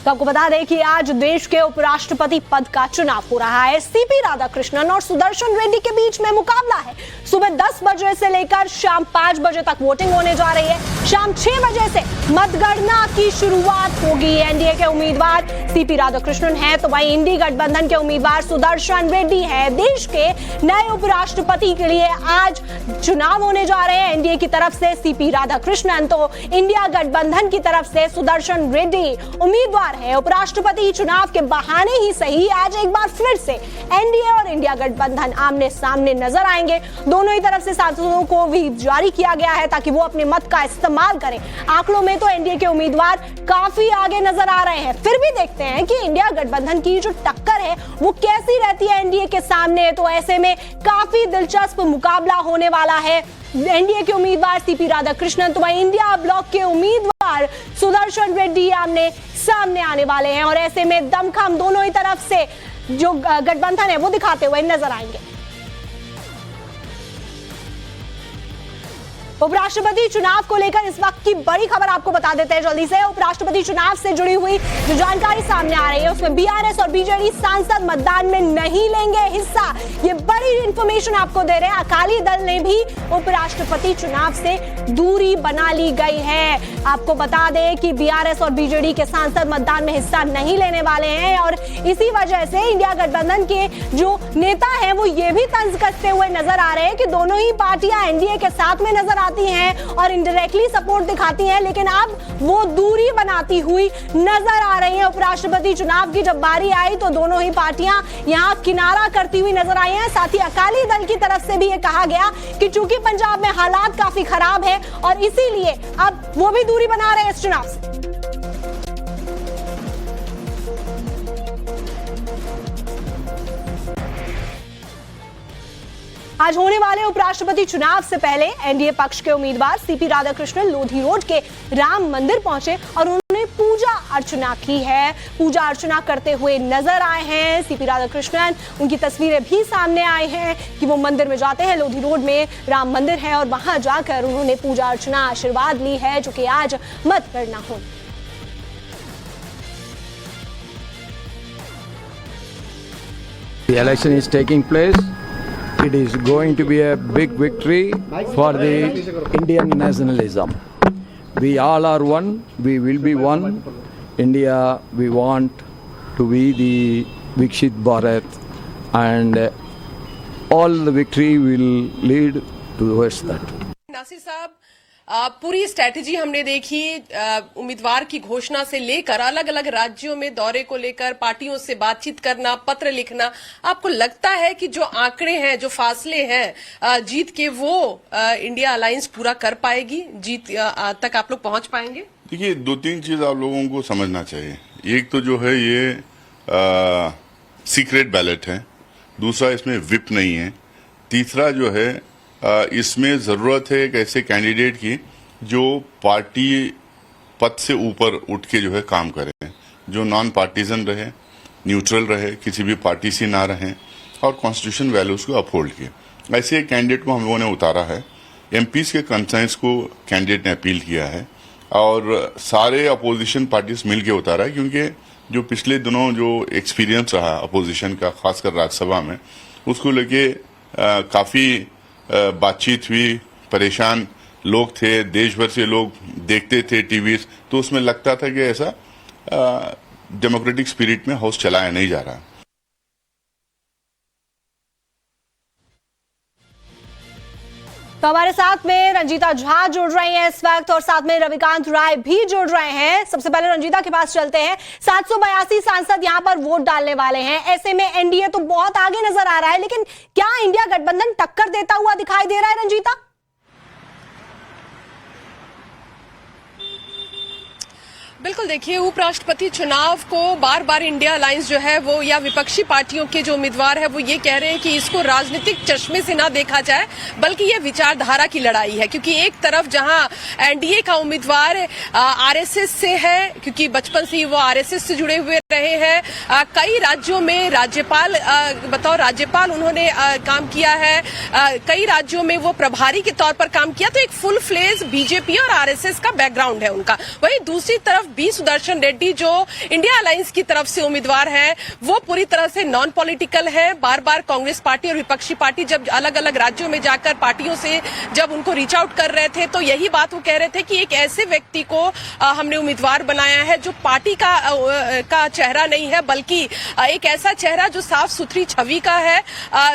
तो आपको बता दें कि आज देश के उपराष्ट्रपति पद का चुनाव हो रहा है। सीपी राधाकृष्णन और सुदर्शन रेड्डी के बीच में मुकाबला है। सुबह 10 बजे से लेकर शाम 5 बजे तक वोटिंग होने जा रही है। शाम 6 बजे से मतगणना की शुरुआत होगी। एनडीए के उम्मीदवार सीपी राधाकृष्णन है, तो वहीं इंडी गठबंधन के उम्मीदवार सुदर्शन रेड्डी है। देश के नए उपराष्ट्रपति के लिए आज चुनाव होने जा रहे हैं। एनडीए की तरफ से सीपी राधाकृष्णन, तो इंडिया गठबंधन की तरफ से सुदर्शन रेड्डी उम्मीदवार है। उपराष्ट्रपति चुनाव के बहाने ही सही आज एक बार फिर से एनडीए और इंडिया गठबंधन आमने सामने नजर आएंगे। दोनों ही तरफ से सांसदों को व्हिप जारी किया गया है ताकि वो अपने मत का इस्तेमाल करें। आंकड़ों में तो एनडीए के उम्मीदवार काफी आगे नजर आ रहे हैं। फिर भी देखते हैं कि इंडिया गठबंधन की जो टक्कर है वो कैसी रहती है एनडीए के सामने। तो ऐसे में काफी दिलचस्प मुकाबला होने वाला है। एनडीए के उम्मीदवार सीपी राधाकृष्णन, तो वहीं इंडिया ब्लॉक के उम्मीदवार सुदर्शन रेड्डी आमने सामने आने वाले हैं और ऐसे में दमखम दोनों ही तरफ से जो गठबंधन है वो दिखाते हुए नजर आएंगे। उपराष्ट्रपति चुनाव को लेकर इस वक्त की बड़ी खबर आपको बता देते हैं जल्दी से। उपराष्ट्रपति चुनाव से जुड़ी हुई जो जानकारी सामने आ रही है उसमें बीआरएस और बीजेडी सांसद मतदान में नहीं लेंगे हिस्सा। ये बड़ी इंफॉर्मेशन आपको दे रहे हैं। अकाली दल ने भी उपराष्ट्रपति चुनाव से दूरी बना ली गई है। आपको बता दें कि बीआरएस और बीजेडी के सांसद मतदान में हिस्सा नहीं लेने वाले हैं और इसी वजह से इंडिया गठबंधन के जो नेता हैं वो ये भी तंज कसते हुए नजर आ रहे हैं कि दोनों ही पार्टियां एनडीए के साथ में नजर हैं और इनडायरेक्टली सपोर्ट दिखाती हैं, लेकिन अब वो दूरी बनाती हुई नजर आ रही हैं। उपराष्ट्रपति चुनाव की जब बारी आई तो दोनों ही पार्टियां यहां किनारा करती हुई नजर आई हैं। साथ ही अकाली दल की तरफ से भी ये कहा गया कि चूंकि पंजाब में हालात काफी खराब है और इसीलिए अब वो भी दूरी बना रहे हैं इस चुनाव से। आज होने वाले उपराष्ट्रपति चुनाव से पहले एनडीए पक्ष के उम्मीदवार सीपी राधाकृष्णन लोधी रोड के राम मंदिर पहुंचे और उन्होंने पूजा अर्चना की है। पूजा अर्चना करते हुए नजर आए हैं सीपी राधाकृष्णन। उनकी तस्वीरें भी सामने आई हैं कि वो मंदिर में जाते हैं। लोधी रोड में राम मंदिर है और वहां जाकर उन्होंने पूजा अर्चना आशीर्वाद ली है, जो कि आज मतगणना हो। The election is taking place. It is going to be a big victory for the Indian nationalism. We all are one. We will be one. India, we want to be the Vikshit Bharat, and all the victory will lead towards that. Nasir साहब, पूरी strategy हमने देखी उम्मीदवार की घोषणा से लेकर अलग अलग राज्यों में दौरे को लेकर पार्टियों से बातचीत करना, पत्र लिखना। आपको लगता है कि जो आंकड़े हैं, जो फासले हैं जीत के, वो इंडिया अलायंस पूरा कर पाएगी? जीत तक आप लोग पहुंच पाएंगे? देखिए, 2-3 चीज आप लोगों को समझना चाहिए। एक तो जो है ये सीक्रेट बैलेट है, दूसरा इसमें विप नहीं है, तीसरा जो है इसमें जरूरत है एक ऐसे कैंडिडेट की जो पार्टी पद से ऊपर उठ के जो है काम करे, जो नॉन पार्टीजन रहे, न्यूट्रल रहे, किसी भी पार्टी से ना रहे और कॉन्स्टिट्यूशन वैल्यूज को अपहोल्ड किए। ऐसे एक कैंडिडेट को हम लोगों ने उतारा है। एमपीज के कंसर्न्स को कैंडिडेट ने अपील किया है और सारे अपोजिशन पार्टीज मिलकर उतारा है, क्योंकि जो पिछले दिनों जो एक्सपीरियंस रहा अपोजिशन का, खासकर राज्यसभा में, उसको लेके काफी बातचीत हुई। परेशान लोग थे, देश भर से लोग देखते थे टीवी, तो उसमें लगता था कि ऐसा डेमोक्रेटिक स्पिरिट में हाउस चलाया नहीं जा रहा। तो हमारे साथ में रंजीता झा जुड़ रही हैं इस वक्त और साथ में रविकांत राय भी जुड़ रहे हैं। सबसे पहले रंजीता के पास चलते हैं। 782 सांसद यहां पर वोट डालने वाले हैं। ऐसे में एनडीए तो बहुत आगे नजर आ रहा है, लेकिन क्या इंडिया गठबंधन टक्कर देता हुआ दिखाई दे रहा है रंजीता? बिल्कुल, देखिए, उपराष्ट्रपति चुनाव को बार बार इंडिया अलायंस जो है वो, या विपक्षी पार्टियों के जो उम्मीदवार है वो ये कह रहे हैं कि इसको राजनीतिक चश्मे से ना देखा जाए, बल्कि ये विचारधारा की लड़ाई है। क्योंकि एक तरफ जहां एनडीए का उम्मीदवार आरएसएस से है, क्योंकि बचपन से ही वो आरएसएस से जुड़े हुए रहे हैं, कई राज्यों में राज्यपाल बतौर राज्यपाल उन्होंने काम किया है, कई राज्यों में वो प्रभारी के तौर पर काम किया, तो एक फुल फ्लेज बीजेपी और आरएसएस का बैकग्राउंड है उनका। वहीं दूसरी तरफ बी सुदर्शन रेड्डी जो इंडिया अलायंस की तरफ से उम्मीदवार हैं, वो पूरी तरह से नॉन पॉलिटिकल है। बार बार कांग्रेस पार्टी और विपक्षी पार्टी जब अलग अलग राज्यों में जाकर पार्टियों से जब उनको रीच आउट कर रहे थे तो यही बात वो कह रहे थे कि एक ऐसे व्यक्ति को हमने उम्मीदवार बनाया है जो पार्टी का चेहरा नहीं है, बल्कि एक ऐसा चेहरा जो साफ सुथरी छवि का है,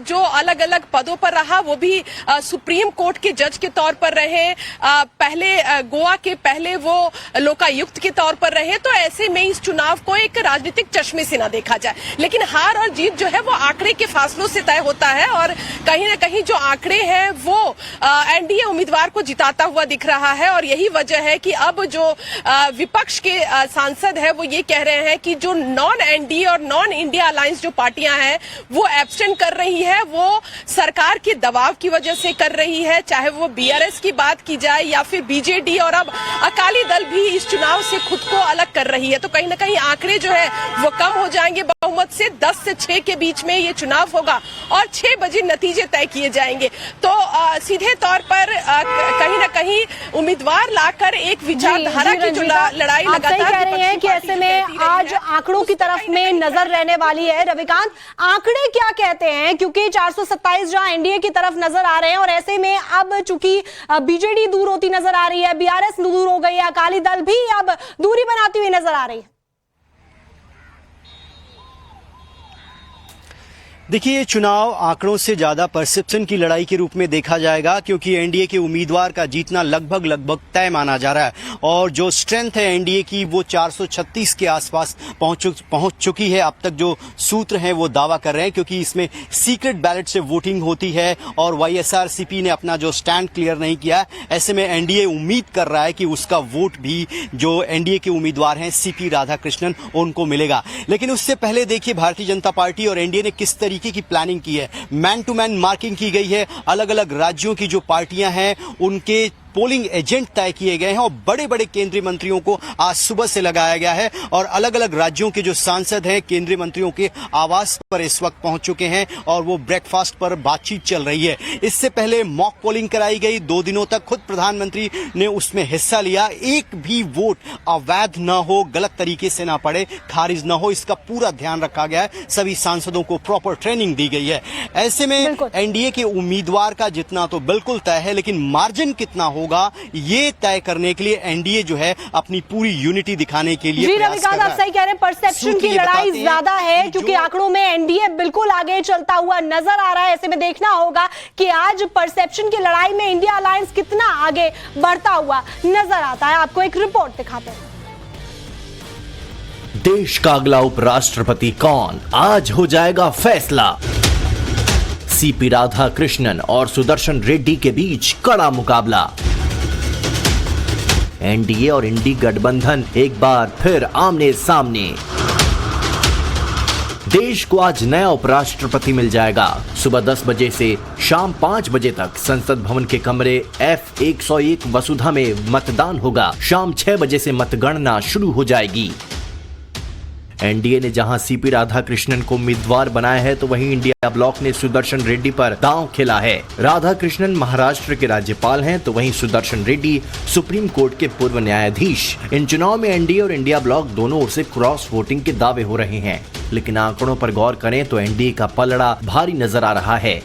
जो अलग अलग पदों पर रहा, वो भी सुप्रीम कोर्ट के जज के तौर पर रहे, पहले गोवा के पहले वो लोकायुक्त के तौर पर रहे। तो ऐसे में इस चुनाव को एक राजनीतिक चश्मे से ना देखा जाए, लेकिन हार और जीत जो है वो आंकड़े के फासलों से तय होता है और कहीं ना कहीं जो आंकड़े हैं वो एनडीए उम्मीदवार को जिताता हुआ दिख रहा है। और यही वजह है कि अब जो विपक्ष के सांसद है वो ये कह रहे हैं कि जो नॉन एनडीए और नॉन इंडिया अलायंस जो पार्टियां हैं वो एब्सटेंड कर रही है, वो सरकार के दबाव की वजह से कर रही है, चाहे वो बीआरएस की बात की जाए या फिर बीजेडी, और अब अकाली दल भी इस चुनाव से खुद को अलग कर रही है। तो कहीं ना कहीं आंकड़े जो है वो कम हो जाएंगे बहुमत से। 10 से 6 के बीच में ये चुनाव होगा और 6 बजे नतीजे तय किए जाएंगे। तो सीधे तौर पर कहीं ना कहीं उम्मीदवार लाकर एक विचारधारा की जो लड़ाई लगातार कह रही है कि ऐसे में आज आंकड़ों की तरफ में नजर रहने वाली है। रविकांत, आंकड़े क्या कहते हैं? क्योंकि 427 जहां एनडीए की तरफ नजर आ रहे हैं और ऐसे में अब चूंकि बीजेडी दूर होती नजर आ रही है, बीआरएस दूर हो गई है, अकाली दल भी अब दूरी बनाती हुई नजर आ रही है। देखिए, ये चुनाव आंकड़ों से ज्यादा परसेप्शन की लड़ाई के रूप में देखा जाएगा, क्योंकि एनडीए के उम्मीदवार का जीतना लगभग तय माना जा रहा है और जो स्ट्रेंथ है एनडीए की वो 436 के आसपास पहुंच चुकी है। अब तक जो सूत्र हैं वो दावा कर रहे हैं, क्योंकि इसमें सीक्रेट बैलेट से वोटिंग होती है और वाईएसआरसीपी ने अपना जो स्टैंड क्लियर नहीं किया। ऐसे में एनडीए उम्मीद कर रहा है कि उसका वोट भी जो एनडीए के उम्मीदवार हैं सीपी राधाकृष्णन उनको मिलेगा। लेकिन उससे पहले देखिए, भारतीय जनता पार्टी और एनडीए ने किस तरीके की प्लानिंग की है। मैन टू मैन मार्किंग की गई है। अलग अलग राज्यों की जो पार्टियां हैं उनके पोलिंग एजेंट तय किए गए हैं और बड़े बड़े केंद्रीय मंत्रियों को आज सुबह से लगाया गया है और अलग अलग राज्यों के जो सांसद हैं केंद्रीय मंत्रियों के आवास पर इस वक्त पहुंच चुके हैं और वो ब्रेकफास्ट पर बातचीत चल रही है। इससे पहले मॉक पोलिंग कराई गई 2 दिनों तक, खुद प्रधानमंत्री ने उसमें हिस्सा लिया। एक भी वोट अवैध न हो, गलत तरीके से ना पड़े, खारिज न हो, इसका पूरा ध्यान रखा गया है। सभी सांसदों को प्रॉपर ट्रेनिंग दी गई है। ऐसे में एनडीए के उम्मीदवार का जितना तो बिल्कुल तय है, लेकिन मार्जिन कितना होगा ये तय करने के लिए एनडीए जो है अपनी पूरी यूनिटी दिखाने के लिए प्रयास कर रहा है। आप सही कह रहे हैं, परसेप्शन की लड़ाई ज्यादा है क्योंकि आंकड़ों में एनडीए बिल्कुल आगे चलता हुआ नजर आ रहा है। ऐसे में देखना होगा कि आज परसेप्शन की लड़ाई में इंडिया अलायंस कितना आगे बढ़ता हुआ नजर आता है। आपको एक रिपोर्ट दिखाते हैं। देश का अगला उपराष्ट्रपति कौन, आज हो जाएगा फैसला। सीपी राधाकृष्णन और सुदर्शन रेड्डी के बीच कड़ा मुकाबला। एनडीए और इंडी गठबंधन एक बार फिर आमने सामने। देश को आज नया उपराष्ट्रपति मिल जाएगा। सुबह 10 बजे से शाम 5 बजे तक संसद भवन के कमरे F101 वसुधा में मतदान होगा। शाम 6 बजे से मतगणना शुरू हो जाएगी। एनडीए ने जहां सीपी राधाकृष्णन को उम्मीदवार बनाया है तो वहीं इंडिया ब्लॉक ने सुदर्शन रेड्डी पर दांव खेला है। राधाकृष्णन महाराष्ट्र के राज्यपाल हैं तो वहीं सुदर्शन रेड्डी सुप्रीम कोर्ट के पूर्व न्यायाधीश। इन चुनाव में एनडीए और इंडिया ब्लॉक दोनों ओर से क्रॉस वोटिंग के दावे हो रहे हैं, लेकिन आंकड़ों पर गौर करें तो एनडीए का पलड़ा भारी नजर आ रहा है।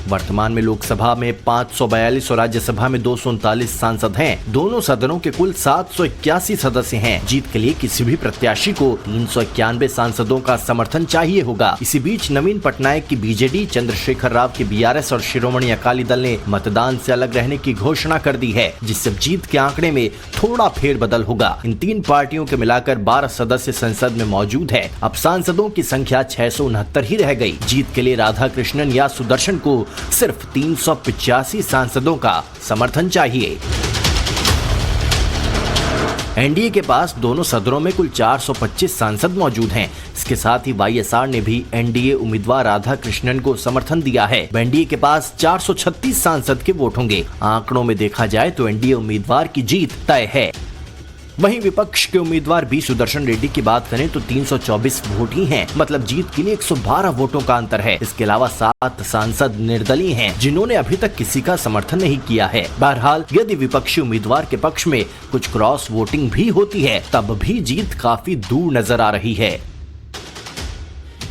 वर्तमान में लोकसभा में 542 और राज्यसभा में 239 सांसद हैं। दोनों सदनों के कुल 781 सदस्य हैं। जीत के लिए किसी भी प्रत्याशी को 391 सांसदों का समर्थन चाहिए होगा। इसी बीच नवीन पटनायक की बीजेडी, चंद्रशेखर राव की बीआरएस और शिरोमणि अकाली दल ने मतदान से अलग रहने की घोषणा कर दी है, जिससे जीत के आंकड़े में थोड़ा फेरबदल होगा। इन 3 पार्टियों के मिलाकर 12 सदस्य संसद में मौजूद है। अब सांसदों की संख्या 669 ही रह गई। जीत के लिए राधाकृष्णन या सुदर्शन को सिर्फ 385 सांसदों का समर्थन चाहिए। एनडीए के पास दोनों सदनों में कुल 425 सांसद मौजूद हैं। इसके साथ ही वाईएसआर ने भी एनडीए उम्मीदवार राधाकृष्णन को समर्थन दिया है। एनडीए के पास 436 सांसद के वोट होंगे। आंकड़ों में देखा जाए तो एनडीए उम्मीदवार की जीत तय है। वहीं विपक्ष के उम्मीदवार बी सुदर्शन रेड्डी की बात करें तो 324 वोट ही हैं, मतलब जीत के लिए 112 वोटों का अंतर है। इसके अलावा 7 सांसद निर्दलीय हैं, जिन्होंने अभी तक किसी का समर्थन नहीं किया है। बहरहाल यदि विपक्षी उम्मीदवार के पक्ष में कुछ क्रॉस वोटिंग भी होती है, तब भी जीत काफी दूर नजर आ रही है।